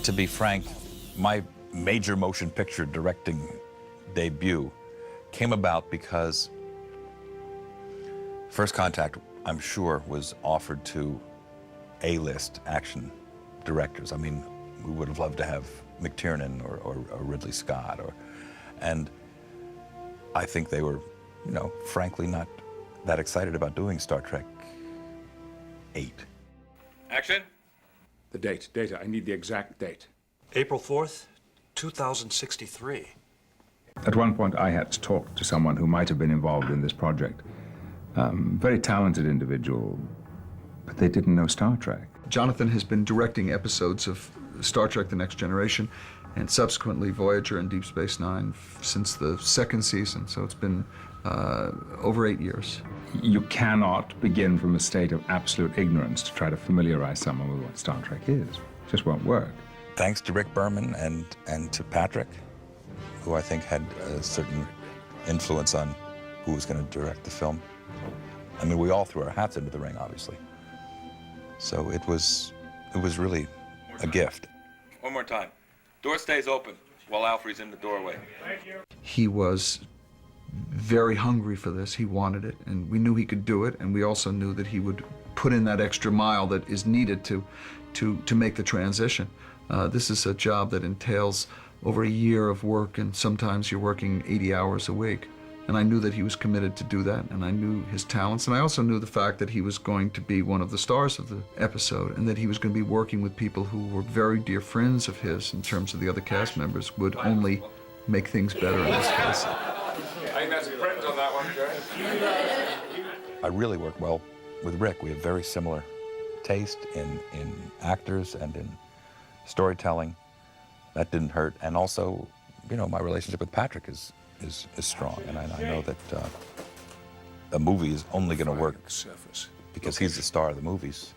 To be frank, my major motion picture directing debut came about because First Contact, I'm sure, was offered to A-list action directors. I mean, we would have loved to have McTiernan or Ridley Scott, and I think they were, you know, frankly not that excited about doing Star Trek 8. Action. The date, data, I need the exact date. April 4th, 2063. At one point, I had to talk to someone who might have been involved in this project. Very talented individual, but they didn't know Star Trek. Jonathan has been directing episodes of Star Trek The Next Generation and subsequently Voyager and Deep Space Nine since the second season, so it's been over 8 years. You cannot begin from a state of absolute ignorance to try to familiarize someone with what Star Trek is. It just won't work. Thanks to Rick Berman and to Patrick, who I think had a certain influence on who was going to direct the film. I mean, we all threw our hats into the ring, obviously. So it was really a gift. One more time. Door stays open while Alfred's in the doorway. Thank you. He was very hungry for this. He wanted it, and we knew he could do it, and we also knew that he would put in that extra mile that is needed to make the transition. This is a job that entails over a year of work, and sometimes you're working 80 hours a week. And I knew that he was committed to do that, and I knew his talents, and I also knew the fact that he was going to be one of the stars of the episode, and that he was going to be working with people who were very dear friends of his in terms of the other cast members, would only make things better in this case. I think that's a print on that one, Jerry. I really worked well with Rick. We have very similar taste in actors and in storytelling. That didn't hurt. And also, you know, my relationship with Patrick is strong, and I know that a movie is only going to work because he's the star of the movies.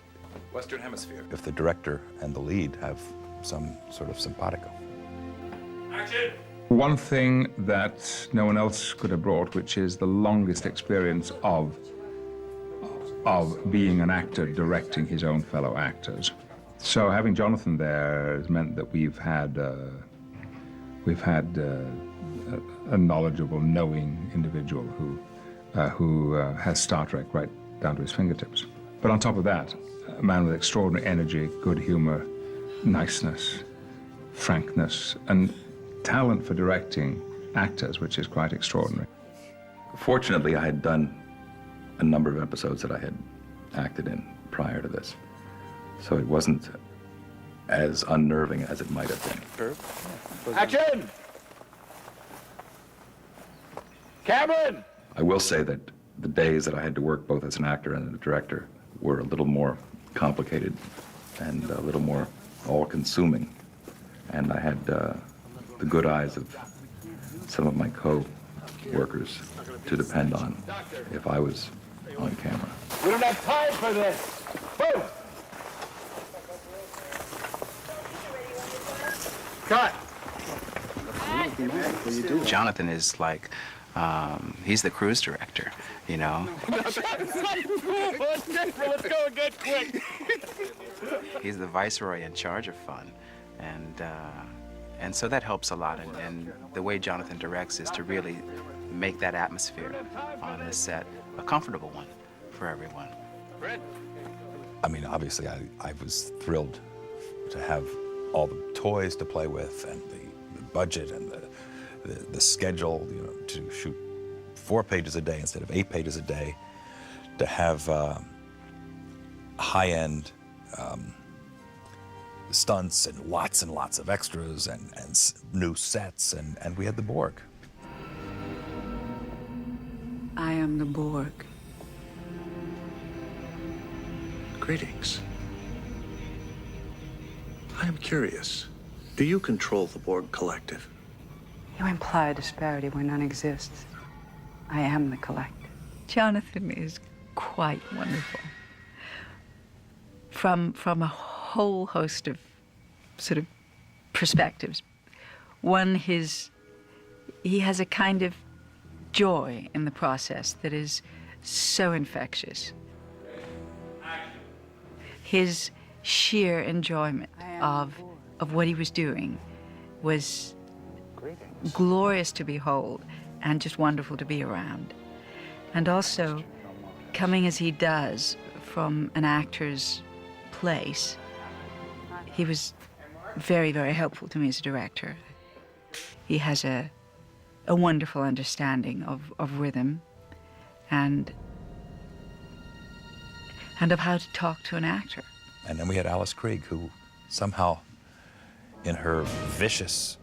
Western Hemisphere. If the director and the lead have some sort of simpatico. Action. One thing that no one else could have brought, which is the longest experience of being an actor directing his own fellow actors. So having Jonathan there has meant that we've had a knowledgeable, knowing individual who has Star Trek right down to his fingertips. But on top of that, a man with extraordinary energy, good humor, niceness, frankness, and talent for directing actors, which is quite extraordinary. Fortunately, I had done a number of episodes that I had acted in prior to this, so it wasn't as unnerving as it might have been. Action. Cameron. I will say that the days that I had to work both as an actor and a director were a little more complicated and a little more all-consuming. And I had the good eyes of some of my co-workers to depend on if I was on camera. We don't have time for this. Boom. Cut. Jonathan is like, he's the cruise director, you know? Let's go again, quick. He's the viceroy in charge of fun. And so that helps a lot. And the way Jonathan directs is to really make that atmosphere on this set a comfortable one for everyone. I mean, obviously, I was thrilled to have all the toys to play with and the budget and the schedule, you know, to shoot 4 pages a day instead of 8 pages a day, to have high-end stunts and lots of extras and new sets, and we had the Borg. I am the Borg. Greetings. I am curious. Do you control the Borg Collective? You imply a disparity where none exists. I am the collective. Jonathan is quite wonderful. From a whole host of sort of perspectives. One, he has a kind of joy in the process that is so infectious. His sheer enjoyment of of what he was doing was glorious to behold and just wonderful to be around. And also, coming as he does from an actor's place, he was very, very helpful to me as a director. He has a wonderful understanding of rhythm and of how to talk to an actor. And then we had Alice Krieg, who somehow, in her vicious,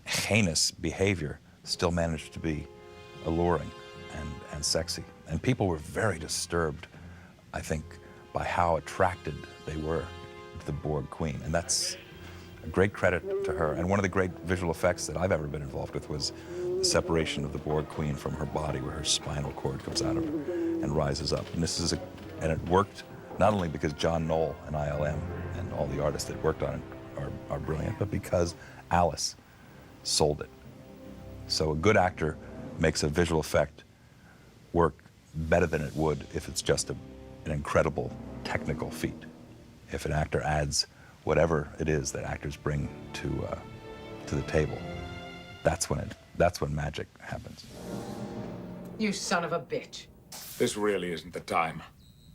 heinous behavior, still managed to be alluring and sexy. And people were very disturbed, I think, by how attracted they were to the Borg Queen. And that's a great credit to her. And one of the great visual effects that I've ever been involved with was the separation of the Borg Queen from her body, where her spinal cord comes out of her and rises up. And and it worked not only because John Knoll and ILM and all the artists that worked on it are brilliant, but because Alice sold it. So a good actor makes a visual effect work better than it would if it's just an incredible technical feat. If an actor adds whatever it is that actors bring to the table, that's when magic happens. You son of a bitch. This really isn't the time.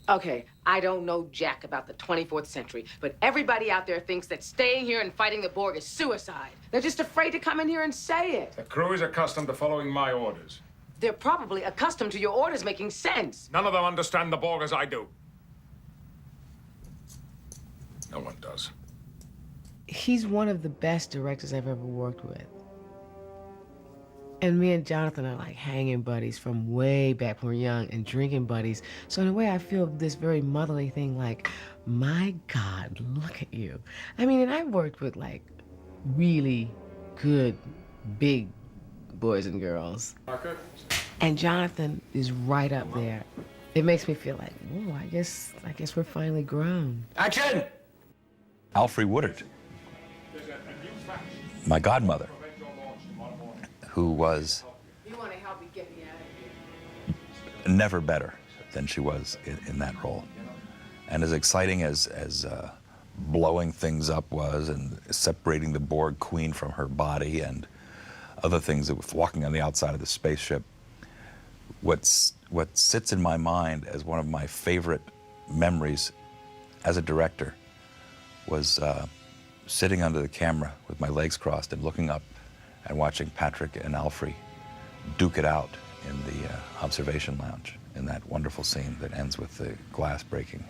Okay, I don't know jack about the 24th century, but everybody out there thinks that staying here and fighting the Borg is suicide. They're just afraid to come in here and say it. The crew is accustomed to following my orders. They're probably accustomed to your orders making sense. None of them understand the Borg as I do. No one does. He's one of the best directors I've ever worked with. And me and Jonathan are like hanging buddies from way back when we were young and drinking buddies. So in a way, I feel this very motherly thing like, my God, look at you. I mean, and I've worked with like really good, big boys and girls. And Jonathan is right up there. It makes me feel like, whoa, I guess we're finally grown. Action! Alfre Woodard, my godmother, who was You want to help me get me out of here? never better than she was in that role. And as exciting as blowing things up was, and separating the Borg Queen from her body and other things, that walking on the outside of the spaceship, what sits in my mind as one of my favorite memories as a director was sitting under the camera with my legs crossed and looking up and watching Patrick and Alfre duke it out in the observation lounge in that wonderful scene that ends with the glass breaking.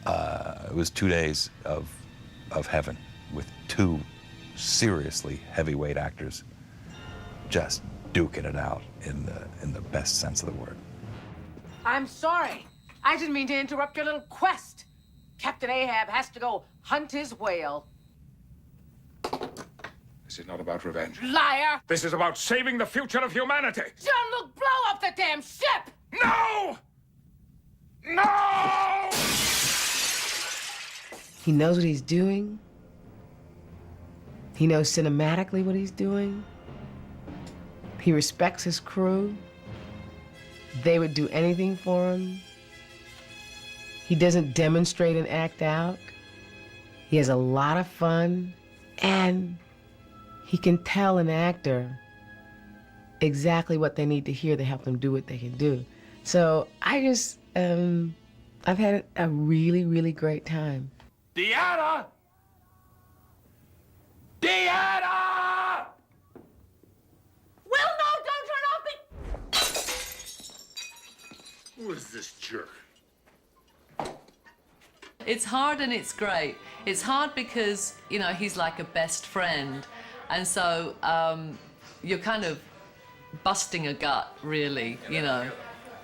It was 2 days of heaven with two seriously heavyweight actors just duking it out in the best sense of the word. I'm sorry. I didn't mean to interrupt your little quest. Captain Ahab has to go hunt his whale. This is not about revenge. Liar! This is about saving the future of humanity. Jean-Luc, blow up the damn ship! No! No! He knows what he's doing. He knows cinematically what he's doing. He respects his crew. They would do anything for him. He doesn't demonstrate and act out. He has a lot of fun, and he can tell an actor exactly what they need to hear to help them do what they can do. So I just, I've had a really, really great time. Deanna! Deanna! Well, no, don't turn off the... Who is this jerk? It's hard and it's great. It's hard because, you know, he's like a best friend. And so you're kind of busting a gut, really, you know.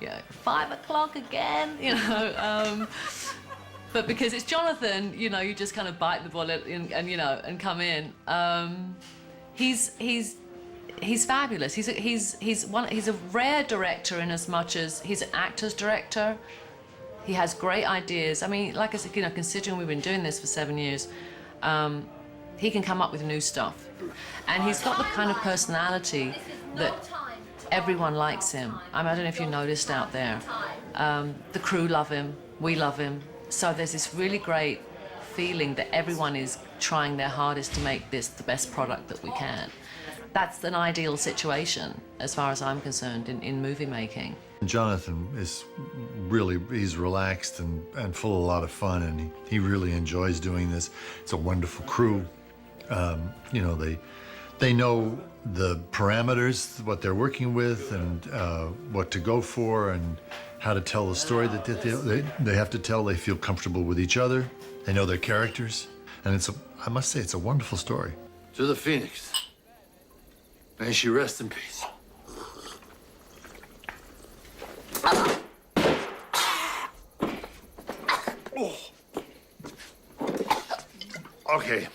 Yeah, 5 o'clock again, you know. But because it's Jonathan, you know, you just kind of bite the bullet and you know, and come in. He's fabulous. He's a rare director in as much as he's an actor's director. He has great ideas. I mean, like I said, you know, considering we've been doing this for 7 years, he can come up with new stuff. And he's got the kind of personality that everyone likes him. I don't know if you noticed out there. The crew love him, we love him. So there's this really great feeling that everyone is trying their hardest to make this the best product that we can. That's an ideal situation, as far as I'm concerned, in movie making. Jonathan is really, he's relaxed and full of a lot of fun, and he really enjoys doing this. It's a wonderful crew. You know, they know the parameters, what they're working with, and what to go for, and how to tell the story that they have to tell. They feel comfortable with each other. They know their characters, and I must say, it's a wonderful story. To the Phoenix. May she rest in peace. Okay,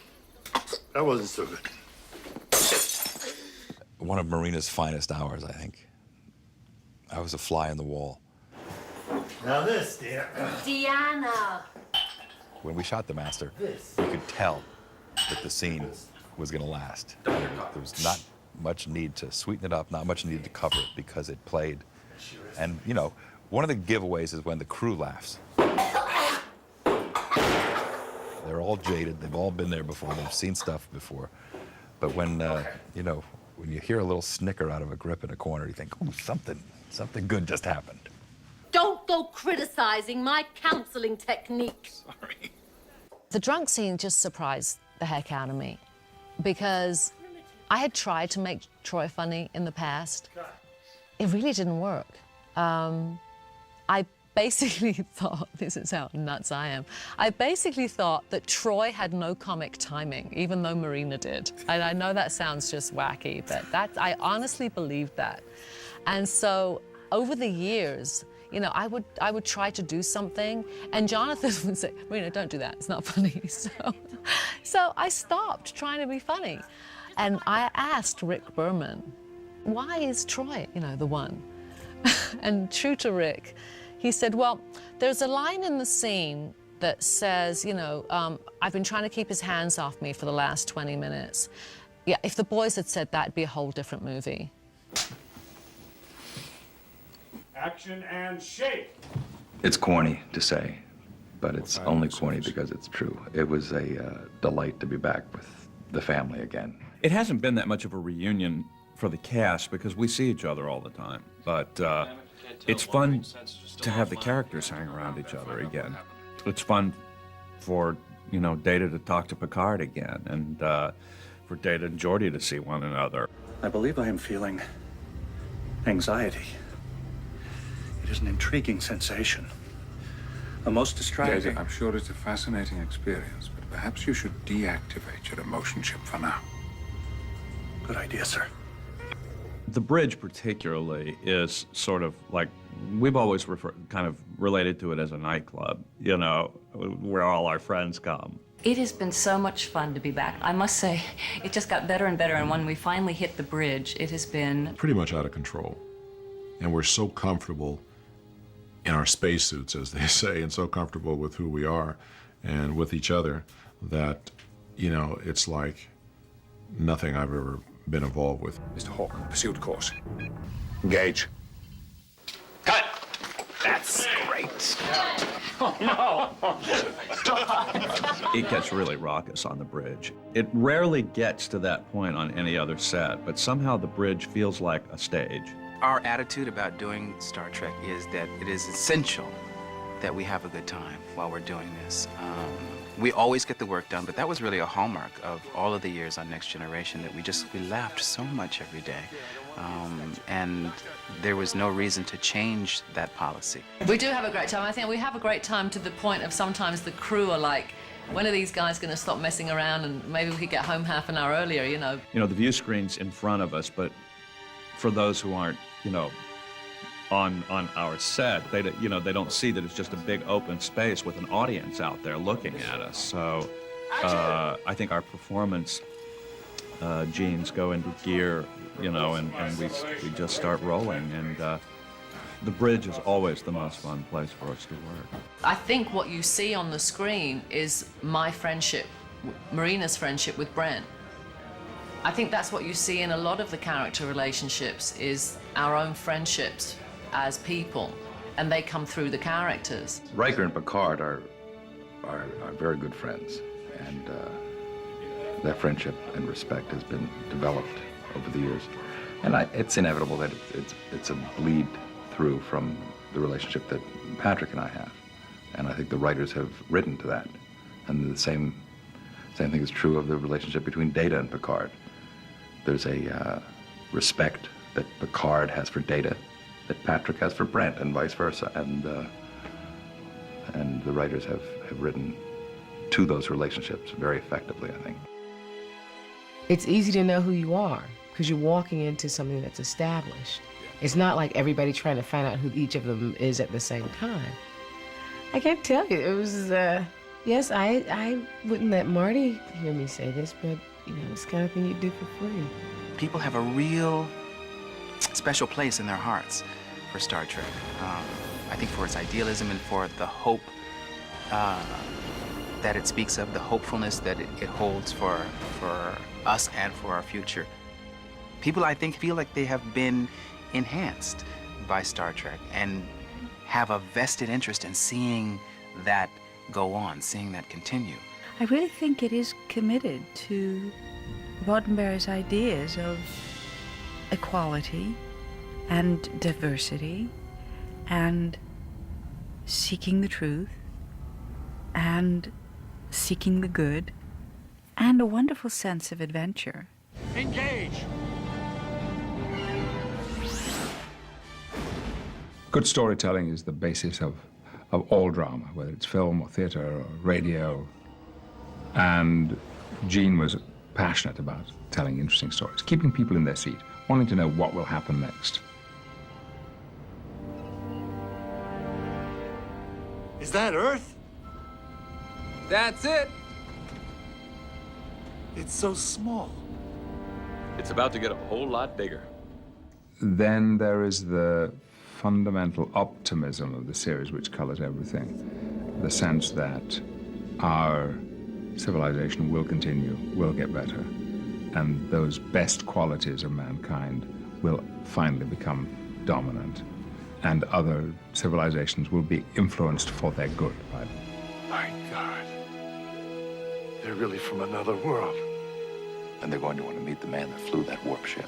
that wasn't so good. One of Marina's finest hours, I think. I was a fly in the wall. Now this, dear. Deanna! When we shot The Master, you could tell that the scene was going to last. There was not much need to sweeten it up, not much need to cover it, because it played. And, you know, one of the giveaways is when the crew laughs. They're all jaded. They've all been there before. They've seen stuff before. But when, you know, when you hear a little snicker out of a grip in a corner, you think, oh, something good just happened. Don't go criticizing my counseling technique. Sorry. The drunk scene just surprised the heck out of me, because I had tried to make Troy funny in the past. It really didn't work. I basically thought, this is how nuts I am, I basically thought that Troy had no comic timing, even though Marina did. And I know that sounds just wacky, but I honestly believed that. And so over the years, you know, I would try to do something, and Jonathan would say, Marina, don't do that, it's not funny. So I stopped trying to be funny. And I asked Rick Berman, why is Troy, you know, the one? And true to Rick, he said, well, there's a line in the scene that says, you know, I've been trying to keep his hands off me for the last 20 minutes. Yeah, if the boys had said that, it'd be a whole different movie. Action and shake. It's corny to say, but it's only corny because it's true. It was a delight to be back with the family again. It hasn't been that much of a reunion for the cast because we see each other all the time, but it's fun to have the characters hang around each other again. It's fun for, you know, Data to talk to Picard again, and for Data and Geordi to see one another. I believe I am feeling anxiety. It is an intriguing sensation. A most distracting. Data, I'm sure it's a fascinating experience, but perhaps you should deactivate your emotion chip for now. Good idea, sir. The bridge particularly is sort of like, we've always kind of related to it as a nightclub, you know, where all our friends come. It has been so much fun to be back. I must say, it just got better and better, and when we finally hit the bridge, it has been Pretty much out of control. And we're so comfortable in our spacesuits, as they say, and so comfortable with who we are and with each other that, you know, it's like nothing I've ever been involved with. Mr. Hawk, pursuit course. Engage. Cut! That's great. It gets really raucous on the bridge. It rarely gets to that point on any other set, but somehow the bridge feels like a stage. Our attitude about doing Star Trek is that it is essential that we have a good time while we're doing this. We always get the work done, but that was really a hallmark of all of the years on Next Generation, that we laughed so much every day. And there was no reason to change that policy. We do have a great time. I think we have a great time to the point of sometimes the crew are like, when are these guys going to stop messing around and maybe we could get home half an hour earlier, you know? You know, the view screen's in front of us, but for those who aren't, you know, on our set, they don't see that it's just a big open space with an audience out there looking at us. So I think our performance genes go into gear, you know, and we just start rolling. And the bridge is always the most fun place for us to work. I think what you see on the screen is my friendship, Marina's friendship with Brent. I think that's what you see in a lot of the character relationships, is our own friendships as people, and they come through the characters. Riker and Picard are are very good friends, and that friendship and respect has been developed over the years. And it's inevitable that it's a bleed through from the relationship that Patrick and I have. And I think the writers have written to that. And the same thing is true of the relationship between Data and Picard. There's a respect that Picard has for Data that Patrick has for Brent, and vice versa. And the writers have written to those relationships very effectively, I think. It's easy to know who you are because you're walking into something that's established. It's not like everybody trying to find out who each of them is at the same time. I can't tell you. It was, yes, I wouldn't let Marty hear me say this, but, you know, it's the kind of thing you do for free. People have a real special place in their hearts for Star Trek. I think for its idealism and for the hope that it speaks of, the hopefulness that it holds for us and for our future. People, I think, feel like they have been enhanced by Star Trek and have a vested interest in seeing that go on, seeing that continue. I really think it is committed to Roddenberry's ideas of equality and diversity and seeking the truth and seeking the good and a wonderful sense of adventure. Engage! Good storytelling is the basis of all drama, whether it's film or theater or radio. And Gene was passionate about telling interesting stories, keeping people in their seat, wanting to know what will happen next. Is that Earth? That's it. It's so small. It's about to get a whole lot bigger. Then there is the fundamental optimism of the series which colors everything. The sense that our civilization will continue, will get better, and those best qualities of mankind will finally become dominant, and other civilizations will be influenced for their good by them. My God. They're really from another world. And they're going to want to meet the man that flew that warp ship.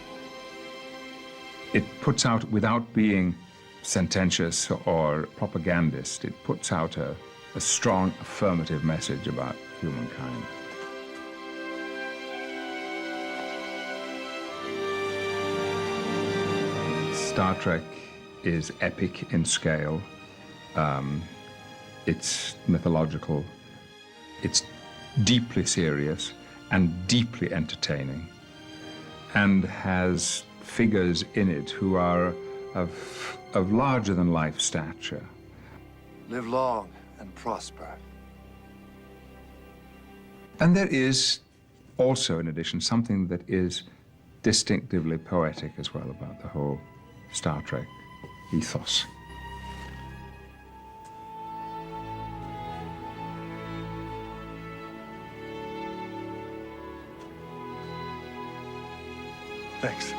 It puts out, without being sententious or propagandist, it puts out a strong affirmative message about humankind. Star Trek is epic in scale. It's mythological. It's deeply serious and deeply entertaining, and has figures in it who are of larger-than-life stature. Live long and prosper. And there is also, in addition, something that is distinctively poetic as well about the whole Star Trek ethos. Thanks.